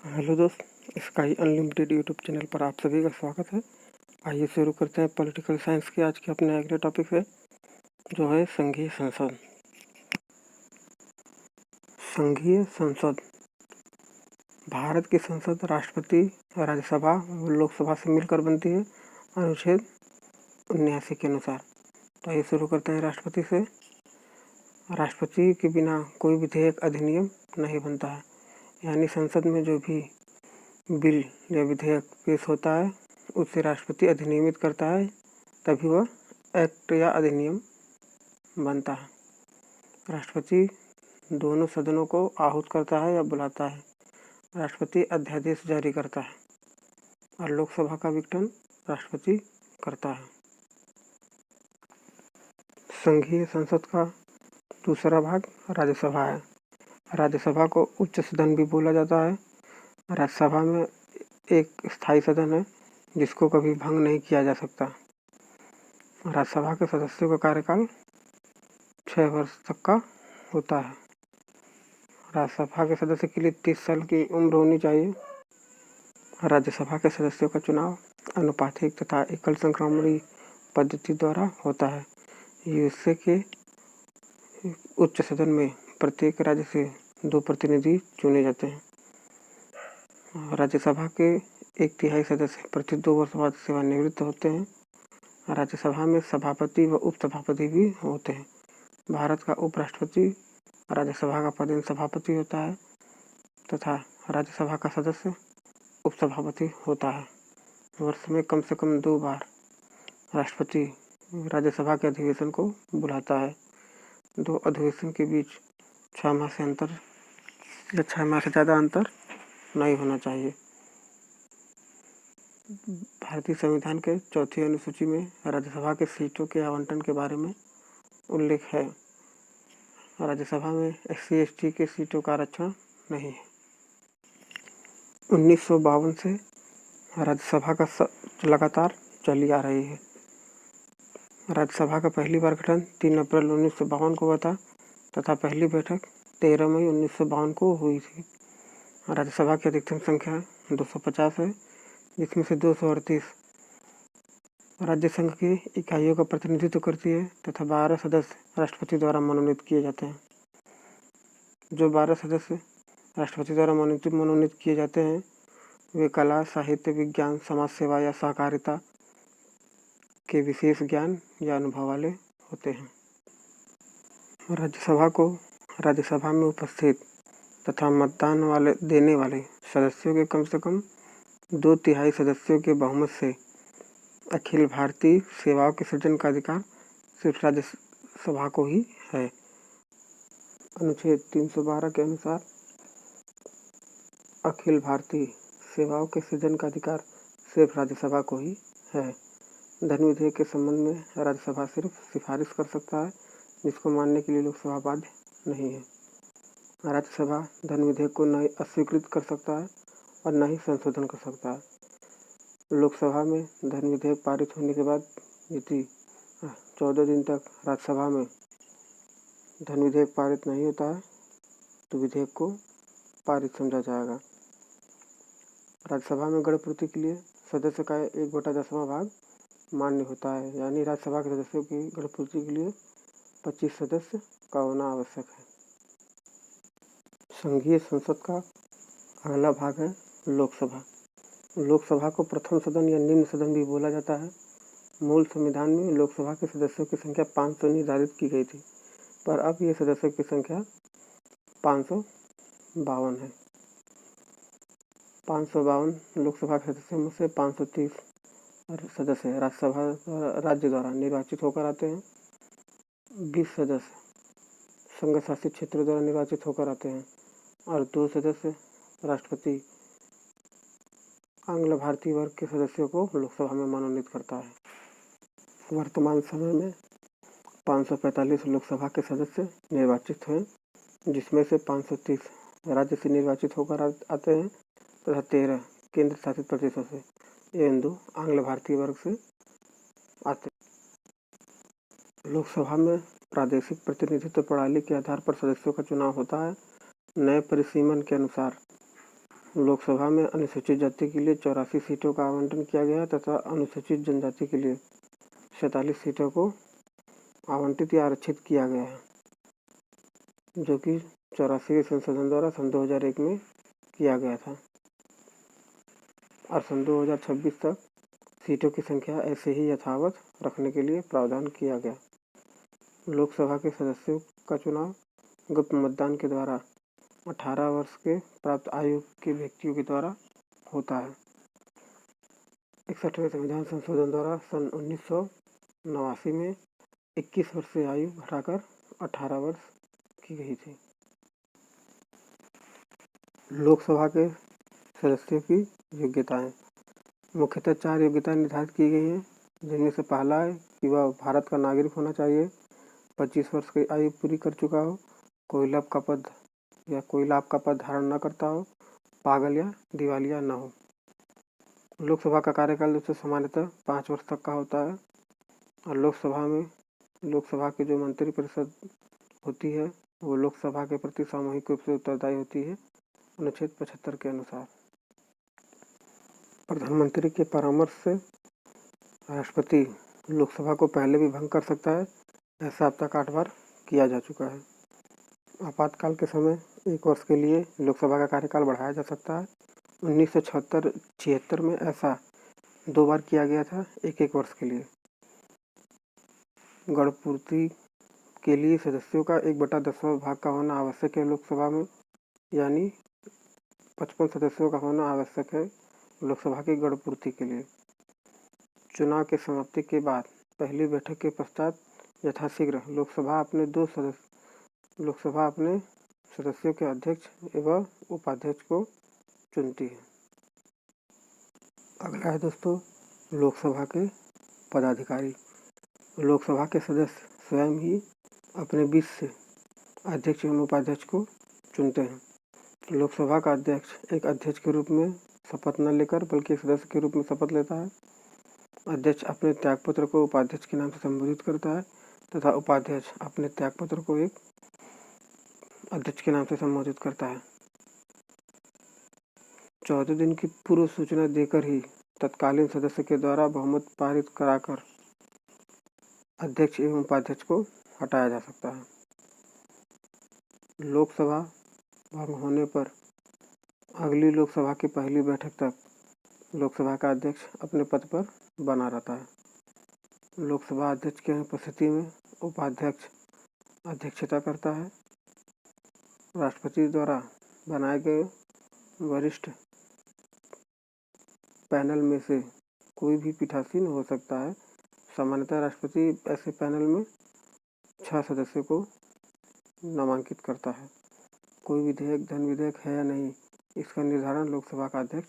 Hello दोस्त, sky unlimited YouTube channel पर आप सभी का स्वागत है। आइए शुरू करते हैं पॉलिटिकल साइंस के आज के अपने अगले टॉपिक से, जो है संघीय संसद। संघीय संसद भारत की संसद राष्ट्रपति, राज्यसभा और लोकसभा से मिलकर बनती है अनुच्छेद 79 के अनुसार। तो आइए शुरू करते हैं राष्ट्रपति से। राष्ट्रपति के बिना कोई विधेयक अधिनियम नहीं बनता है, यानी संसद में जो भी बिल या विधेयक पेश होता है उससे राष्ट्रपति अधिनियमित करता है, तभी वह एक्ट या अधिनियम बनता है। राष्ट्रपति दोनों सदनों को आहूत करता है या बुलाता है। राष्ट्रपति अध्यादेश जारी करता है और लोकसभा का विघटन राष्ट्रपति करता है। संघीय संसद का दूसरा भाग राज्यसभा है। राज्यसभा को उच्च सदन भी बोला जाता है। राज्यसभा में एक स्थायी सदन है जिसको कभी भंग नहीं किया जा सकता। राज्यसभा के सदस्यों का कार्यकाल 6 वर्ष तक का होता है। राज्यसभा के सदस्य के लिए 30 साल की उम्र होनी चाहिए। राज्यसभा के सदस्यों का चुनाव अनुपातिक तथा एकल संक्रमणी पद्धति द्वारा होता है। यूएसए के उच्च सदन में प्रत्येक राज्य से 2 प्रतिनिधि चुने जाते हैं। राज्यसभा के 1/3 सदस्य प्रति 2 वर्ष बाद सेवानिवृत्त होते हैं। राज्यसभा में सभापति व उपसभापति भी होते हैं। भारत का उपराष्ट्रपति राज्यसभा का पदेन सभापति होता है तथा राज्यसभा का सदस्य उपसभापति होता है। वर्ष में कम से कम 2 बार राष्ट्रपति राज्यसभा के अधिवेशन को बुलाता है। 2 अधिवेशन के बीच 6 माह से अंतर या 6 माह से ज़्यादा अंतर नहीं होना चाहिए। भारतीय संविधान के 4थी अनुसूची में राज्यसभा के सीटों के आवंटन के बारे में उल्लेख है। राज्यसभा में SC/ST के सीटों का आरक्षण नहीं है। 1952 से राज्यसभा का लगातार चली आ रही है। राज्यसभा का पहली बार गठन 3 अप्रैल 1952 को हुआ था तथा पहली बैठक 13 मई 1952 को हुई थी। राज्यसभा की अधिकतम संख्या 250 है, जिसमें से 238 राज्य संघ की इकाइयों का प्रतिनिधित्व करती है तथा 12 सदस्य राष्ट्रपति द्वारा मनोनीत किए जाते हैं। जो 12 सदस्य राष्ट्रपति द्वारा मनोनीत किए जाते हैं वे कला, साहित्य, विज्ञान, समाज सेवा या सहकारिता के विशेष ज्ञान या अनुभव वाले होते हैं। राज्यसभा को राज्यसभा में उपस्थित तथा मतदान देने वाले सदस्यों के कम से कम 2/3 सदस्यों के बहुमत से अखिल भारतीय सेवाओं के सृजन का अधिकार सिर्फ राज्यसभा को ही है। अनुच्छेद 312 के अनुसार अखिल भारतीय सेवाओं के सृजन का अधिकार सिर्फ राज्यसभा को ही है। धन विधेयक के संबंध में राज्यसभा सिर्फ सिफारिश कर सकता है, जिसको मानने के लिए लोकसभा बाध्य नहीं है। राज्यसभा धन विधेयक को न ही अस्वीकृत कर सकता है और न ही संशोधन कर सकता है। लोकसभा में धन विधेयक पारित होने के बाद यदि 14 दिन तक राज्यसभा में धन विधेयक पारित नहीं होता है तो विधेयक को पारित समझा जाएगा। राज्यसभा में गणपूर्ति के लिए सदस्य का 1/10वां भाग मान्य होता है, यानी राज्यसभा के सदस्यों की गणपूर्ति के लिए 25 सदस्य का होना आवश्यक है। संघीय संसद का अगला भाग है लोकसभा। लोकसभा को प्रथम सदन या निम्न सदन भी बोला जाता है। मूल संविधान में लोकसभा के सदस्यों की संख्या 500 निर्धारित की गई थी, पर अब ये सदस्यों की संख्या 552 है। 552 लोकसभा के सदस्यों में से 530 सदस्य राज्य द्वारा निर्वाचित होकर आते हैं। 20 सदस्य संघ शासित क्षेत्रों द्वारा निर्वाचित होकर आते हैं और 2 सदस्य राष्ट्रपति आंग्ल भारतीय वर्ग के सदस्यों को लोकसभा में मनोनीत करता है। वर्तमान समय में 545 लोकसभा के सदस्य निर्वाचित हैं, जिसमें से 530 राज्य से निर्वाचित होकर आते हैं तथा 13 केंद्र शासित प्रदेशों से एवं 2 आंग्ल भारतीय वर्ग से आते हैं। लोकसभा में प्रादेशिक प्रतिनिधित्व प्रणाली के आधार पर सदस्यों का चुनाव होता है। नए परिसीमन के अनुसार लोकसभा में अनुसूचित जाति के लिए 84 सीटों का आवंटन किया गया तथा अनुसूचित जनजाति के लिए 47 सीटों को आवंटित या आरक्षित किया गया है, जो कि 84वें संशोधन द्वारा सन 2001 में किया गया था। और सन 2026 तक सीटों की संख्या ऐसे ही यथावत रखने के लिए प्रावधान किया गया। लोकसभा के सदस्यों का चुनाव गुप्त मतदान के द्वारा 18 वर्ष के प्राप्त आयु के व्यक्तियों के द्वारा होता है। 61वें संविधान संशोधन द्वारा सन 1989 में 21 वर्ष से आयु घटाकर 18 वर्ष की गई थी। लोकसभा के सदस्यों की योग्यताएं मुख्यतः 4 योग्यताएं निर्धारित की गई हैं, जिनमें से पहला है कि वह भारत का नागरिक होना चाहिए, 25 वर्ष की आयु पूरी कर चुका हो, कोई लाभ का पद धारण न करता हो, पागल या दिवालिया न हो। लोकसभा का कार्यकाल दोस्तों सामान्यतः 5 वर्ष तक का होता है और लोकसभा की जो मंत्रिपरिषद होती है वो लोकसभा के प्रति सामूहिक रूप से उत्तरदायी होती है अनुच्छेद 75 के अनुसार। प्रधानमंत्री के परामर्श से राष्ट्रपति लोकसभा को पहले भी भंग कर सकता है, ऐसा अब तक 8 बार किया जा चुका है। आपातकाल के समय 1 वर्ष के लिए लोकसभा का कार्यकाल बढ़ाया जा सकता है। 1976 में ऐसा 2 बार किया गया था, 1-1 वर्ष के लिए। गणपूर्ति के लिए सदस्यों का 1/10वां भाग का होना आवश्यक है लोकसभा में, यानी 55 सदस्यों का होना आवश्यक है लोकसभा की गणपूर्ति के लिए। चुनाव की समाप्ति के बाद पहली बैठक के पश्चात यथाशीघ्र लोकसभा अपने सदस्यों के अध्यक्ष एवं उपाध्यक्ष को चुनती है। अगला है दोस्तों लोकसभा के पदाधिकारी। लोकसभा के सदस्य स्वयं ही अपने बीच से अध्यक्ष एवं उपाध्यक्ष को चुनते हैं। लोकसभा का अध्यक्ष एक अध्यक्ष के रूप में शपथ न लेकर बल्कि एक सदस्य के रूप में शपथ लेता है। अध्यक्ष अपने त्यागपत्र को उपाध्यक्ष के नाम से संबोधित करता है तथा उपाध्यक्ष अपने त्यागपत्र को एक अध्यक्ष के नाम से संबोधित करता है। 14 दिन की पूर्व सूचना देकर ही तत्कालीन सदस्य के द्वारा बहुमत पारित कराकर अध्यक्ष एवं उपाध्यक्ष को हटाया जा सकता है। लोकसभा भंग होने पर अगली लोकसभा की पहली बैठक तक लोकसभा का अध्यक्ष अपने पद पर बना रहता है। लोकसभा अध्यक्ष की अनुपस्थिति में उपाध्यक्ष अध्यक्षता करता है। राष्ट्रपति द्वारा बनाए गए वरिष्ठ पैनल में से कोई भी पीठासीन हो सकता है। सामान्यतः राष्ट्रपति ऐसे पैनल में 6 सदस्यों को नामांकित करता है। कोई विधेयक धन विधेयक है या नहीं, इसका निर्धारण लोकसभा का अध्यक्ष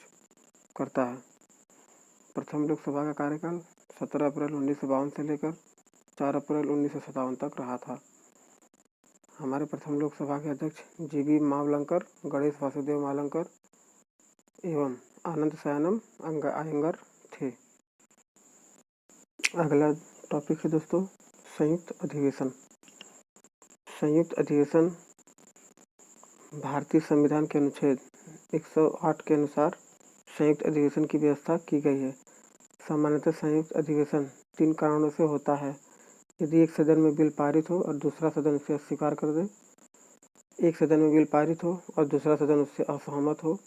करता है। प्रथम लोकसभा का कार्यकाल 17 अप्रैल 1952 से लेकर 4 अप्रैल 1957 तक रहा था। हमारे प्रथम लोकसभा के अध्यक्ष जी.बी. मावलंकर, गणेश वासुदेव मावलंकर एवं आनंद शयनम अयंगर थे। अगला टॉपिक है दोस्तों संयुक्त अधिवेशन। संयुक्त अधिवेशन भारतीय संविधान के अनुच्छेद 108 के अनुसार संयुक्त अधिवेशन की व्यवस्था की गई है। सामान्यतः संयुक्त अधिवेशन 3 कारणों से होता है। यदि एक सदन में बिल पारित हो और दूसरा सदन उसे अस्वीकार कर दे, एक सदन में बिल पारित हो और दूसरा सदन उससे असहमत हो,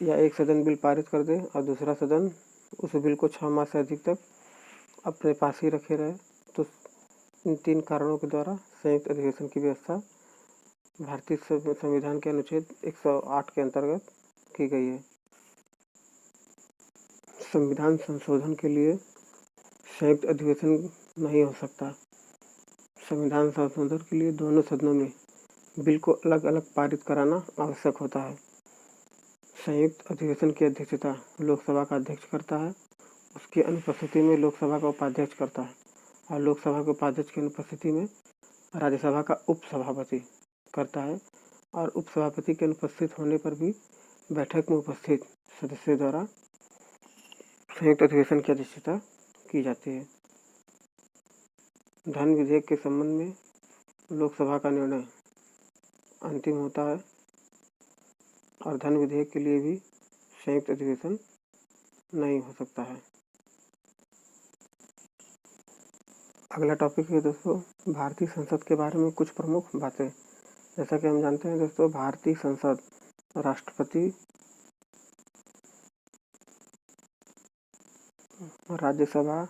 या एक सदन बिल पारित कर दे और दूसरा सदन उस बिल को 6 माह से अधिक तक अपने पास ही रखे रहे, तो इन 3 कारणों के द्वारा संयुक्त अधिवेशन की व्यवस्था भारतीय संविधान के अनुच्छेद 108 के अंतर्गत की गई है। संविधान संशोधन के लिए संयुक्त अधिवेशन नहीं हो सकता। संविधान संशोधन के लिए दोनों सदनों में बिल को अलग अलग पारित कराना आवश्यक होता है। संयुक्त अधिवेशन की अध्यक्षता लोकसभा का अध्यक्ष करता है। उसकी अनुपस्थिति में लोकसभा का उपाध्यक्ष करता है और लोकसभा के उपाध्यक्ष की अनुपस्थिति में राज्यसभा का उपसभापति करता है और उपसभापति के अनुपस्थित होने पर भी बैठक में उपस्थित सदस्य द्वारा संयुक्त अधिवेशन की अध्यक्षता की जाती है। धन विधेयक के संबंध में लोकसभा का निर्णय अंतिम होता है। और धन विधेयक के लिए भी संयुक्त अधिवेशन नहीं हो सकता है। अगला टॉपिक है दोस्तों भारतीय संसद के बारे में कुछ प्रमुख बातें। जैसा कि हम जानते हैं दोस्तों, भारतीय संसद राष्ट्रपति, राज्यसभा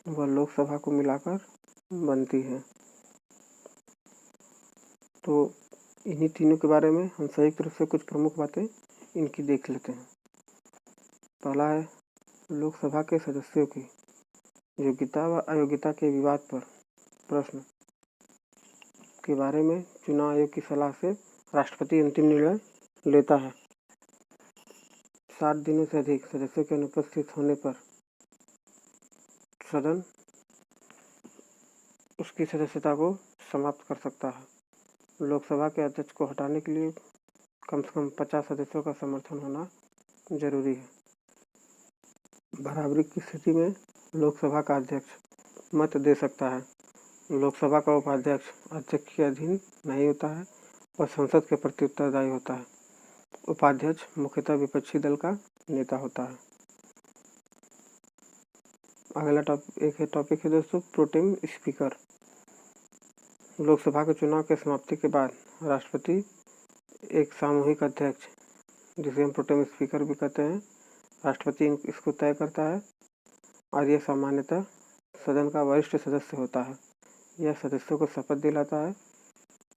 व लोकसभा को मिलाकर बनती है। तो इन्हीं तीनों के बारे में हम संयुक्त रूप से कुछ प्रमुख बातें इनकी देख लेते हैं। पहला है लोकसभा के सदस्यों की योग्यता व अयोग्यता के विवाद पर प्रश्न के बारे में चुनाव आयोग की सलाह से राष्ट्रपति अंतिम निर्णय लेता है। 60 दिनों से अधिक सदस्यों के अनुपस्थित होने पर सदन उसकी सदस्यता को समाप्त कर सकता है। लोकसभा के अध्यक्ष को हटाने के लिए कम से कम 50 सदस्यों का समर्थन होना जरूरी है। बराबरी की स्थिति में लोकसभा का अध्यक्ष मत दे सकता है। लोकसभा का उपाध्यक्ष अध्यक्ष के अधीन नहीं होता है और संसद के प्रति उत्तरदायी होता है। उपाध्यक्ष मुख्यतः विपक्षी दल का नेता होता है। अगला टॉपिक है दोस्तों प्रोटेम स्पीकर। लोकसभा के चुनाव के समाप्ति के बाद राष्ट्रपति एक सामूहिक अध्यक्ष, जिसे हम प्रोटेम स्पीकर भी कहते हैं, राष्ट्रपति इसको तय करता है और यह सामान्यतः सदन का वरिष्ठ सदस्य होता है। यह सदस्यों को शपथ दिलाता है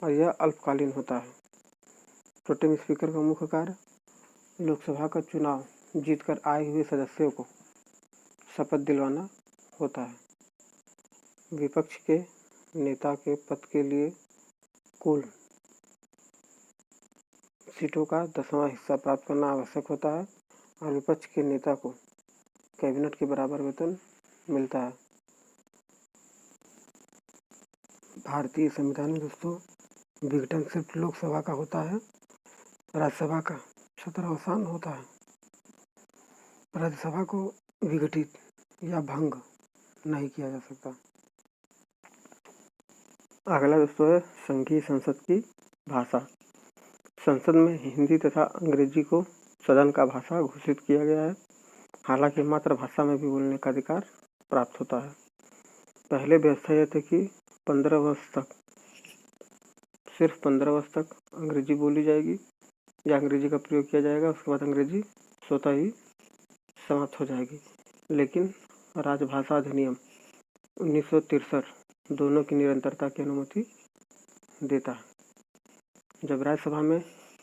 और यह अल्पकालीन होता है। प्रोटेम स्पीकर का मुख्य कार्य लोकसभा का चुनाव जीतकर आए हुए सदस्यों को शपथ दिलवाना होता है। विपक्ष के नेता के पद के लिए कुल सीटों का 10वां हिस्सा प्राप्त करना आवश्यक होता है और विपक्ष के नेता को कैबिनेट के बराबर वेतन मिलता है। भारतीय संविधान में दोस्तों विघटन सिर्फ लोकसभा का होता है, राज्यसभा का छत्रावसान होता है। राज्यसभा को विघटित या भंग नहीं किया जा सकता। अगला दोस्तों है संघीय संसद की भाषा। संसद में हिंदी तथा अंग्रेजी को सदन का भाषा घोषित किया गया है। हालांकि मातृभाषा में भी बोलने का अधिकार प्राप्त होता है। पहले व्यवस्था यह थी कि 15 वर्ष तक सिर्फ 15 वर्ष तक अंग्रेजी बोली जाएगी या अंग्रेजी का प्रयोग किया जाएगा। उसके बाद अंग्रेजी स्वतः ही समाप्त हो जाएगी। लेकिन राजभाषा अधिनियम 1963 दोनों की निरंतरता की अनुमति देता है। जब राज्यसभा में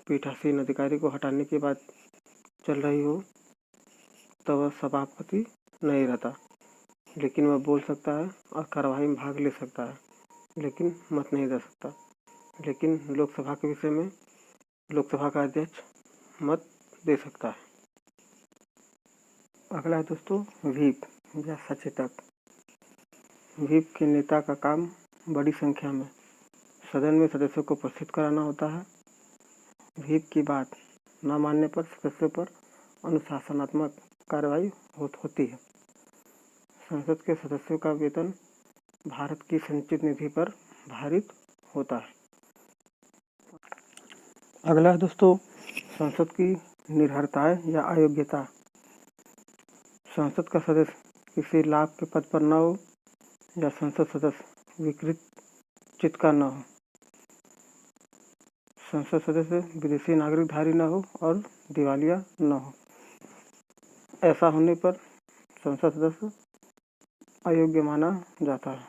पीठासीन अधिकारी को हटाने की बात चल रही हो तब वह सभापति नहीं रहता, लेकिन वह बोल सकता है और कार्यवाही में भाग ले सकता है, लेकिन मत नहीं दे सकता। लेकिन लोकसभा के विषय में लोकसभा का अध्यक्ष मत दे सकता है। अगला है दोस्तों व्हीप या सचेतक। व्हीप के नेता का काम बड़ी संख्या में सदन में सदस्यों को उपस्थित कराना होता है। व्हीप की बात न मानने पर सदस्यों पर अनुशासनात्मक कार्रवाई होती है। संसद के सदस्यों का वेतन भारत की संचित निधि पर भारित होता है। अगला है दोस्तों संसद की निर्भरताएं या अयोग्यता। संसद का सदस्य किसी लाभ के पद पर न हो या संसद सदस्य विकृत चित्त का न हो। संसद सदस्य विदेशी नागरिकधारी न हो और दिवालिया न हो। ऐसा होने पर संसद सदस्य अयोग्य माना जाता है।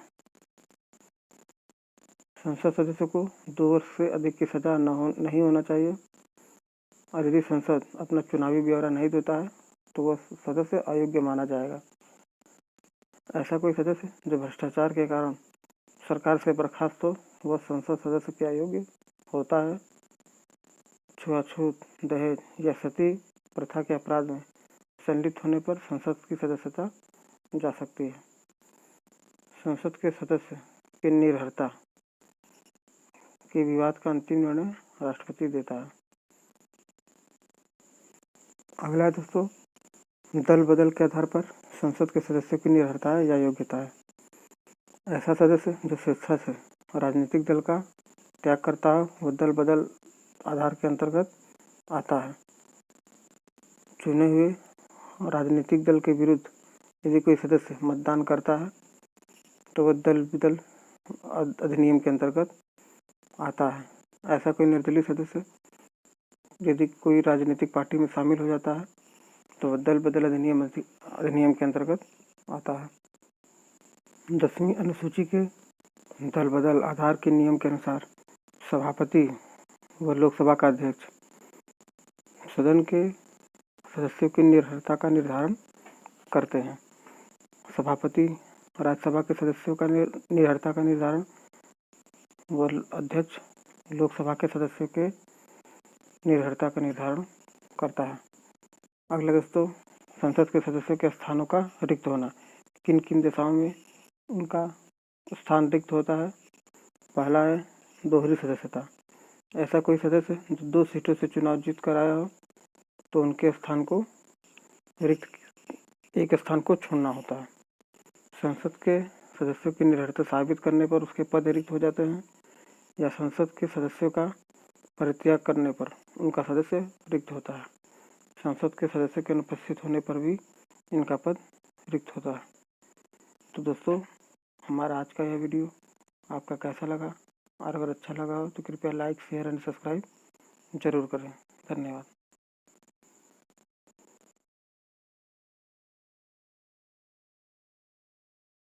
संसद सदस्य को 2 वर्ष से अधिक की सजा नहीं होना चाहिए और यदि संसद अपना चुनावी ब्यौरा नहीं देता है तो वह सदस्य अयोग्य माना जाएगा। ऐसा कोई सदस्य जो भ्रष्टाचार के कारण सरकार से बर्खास्त हो वह संसद सदस्य के अयोग्य होता है। छुआछूत, दहेज या सती प्रथा के अपराध में संलिप्त होने पर संसद की सदस्यता जा सकती है। संसद के सदस्य की निर्भरता के विवाद का अंतिम निर्णय राष्ट्रपति देता है। अगला है दोस्तों दल बदल के आधार पर संसद के सदस्यों की निर्भरता या योग्यता है। ऐसा सदस्य जो स्वेच्छा से राजनीतिक दल का त्याग करता है वो दल बदल आधार के अंतर्गत आता है। चुने हुए राजनीतिक दल के विरुद्ध यदि कोई सदस्य मतदान करता है तो वह दल बदल अधिनियम के अंतर्गत आता है। ऐसा कोई निर्दलीय सदस्य यदि कोई राजनीतिक पार्टी में शामिल हो जाता है तो वह दल बदल अधिनियम के अंतर्गत आता है। 10वीं अनुसूची के दल बदल आधार के नियम के अनुसार सभापति व लोकसभा का अध्यक्ष सदन के सदस्यों की निर्भरता का निर्धारण करते हैं। सभापति राज्यसभा के सदस्यों का निर्भरता का निर्धारण व अध्यक्ष लोकसभा के सदस्यों के निर्भरता का निर्धारण करता है। अगला दोस्तों, संसद के सदस्यों के स्थानों का रिक्त होना। किन किन दिशाओं में उनका स्थान रिक्त होता है। पहला है दोहरी सदस्यता। ऐसा कोई सदस्य जो 2 सीटों से चुनाव जीत कर आया हो तो उनके स्थान को रिक्त एक स्थान को छोड़ना होता है। संसद के सदस्यों की निर्भरता साबित करने पर उसके पद रिक्त हो जाते हैं या संसद के सदस्यों का परित्याग करने पर उनका सदस्य रिक्त होता है। संसद के सदस्य के अनुपस्थित होने पर भी इनका पद रिक्त होता है। तो दोस्तों, हमारा आज का यह वीडियो आपका कैसा लगा और अगर अच्छा लगा हो तो कृपया लाइक, शेयर एंड सब्सक्राइब जरूर करें। धन्यवाद।